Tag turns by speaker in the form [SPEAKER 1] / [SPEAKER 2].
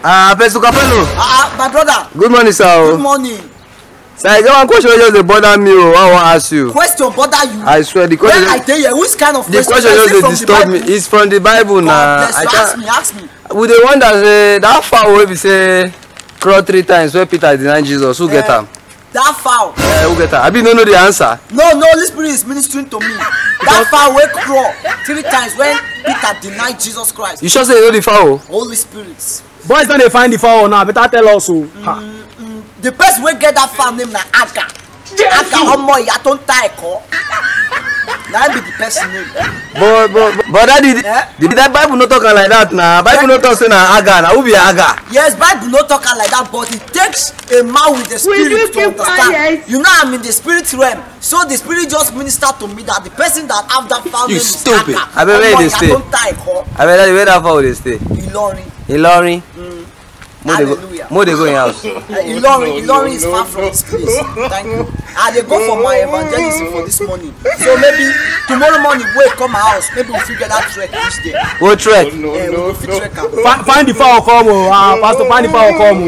[SPEAKER 1] Pastor Capello.
[SPEAKER 2] My brother.
[SPEAKER 1] Good morning, sir.
[SPEAKER 2] Good morning.
[SPEAKER 1] Sir, I got one question just bother me. I want to ask you.
[SPEAKER 2] Question bother you?
[SPEAKER 1] I swear the question.
[SPEAKER 2] When I tell you, which kind of
[SPEAKER 1] the question just disturb me. It's from the Bible now.
[SPEAKER 2] Ask me.
[SPEAKER 1] With the one that say that fowl wey be say crawl 3 times when Peter denied Jesus, who get am?
[SPEAKER 2] That fowl.
[SPEAKER 1] Who get am? I no know the answer.
[SPEAKER 2] No, Holy Spirit is ministering to me. That fowl wey crawl 3 times when Peter denied Jesus Christ.
[SPEAKER 1] You sure say you know the fowl?
[SPEAKER 2] Holy Spirit.
[SPEAKER 3] Boys don't they find the fowl now? Better tell us who.
[SPEAKER 2] The person wey get that fowl name na Aga. Aga omo iya ton ta eko. That be the person name.
[SPEAKER 1] But that Bible no talk like that now. Bible no talk say na Aga. Na who be Aga?
[SPEAKER 2] Yes, Bible no talk like that, but it takes a man with the spirit to understand. You know I'm in the spirit realm, so the spirit just minister to me that the person that have that foul name is Aga.
[SPEAKER 1] I bet where they stay. I bet where that foul they stay. Ilorin.
[SPEAKER 2] Hallelujah.
[SPEAKER 1] More they go in house.
[SPEAKER 2] Ilorin is far from this place. Thank you. They go for my evangelism for this morning. So maybe tomorrow morning we come my house. Maybe we'll figure that trek this day.
[SPEAKER 1] What trek?
[SPEAKER 3] Find the fowl come. Pastor, find the fowl come.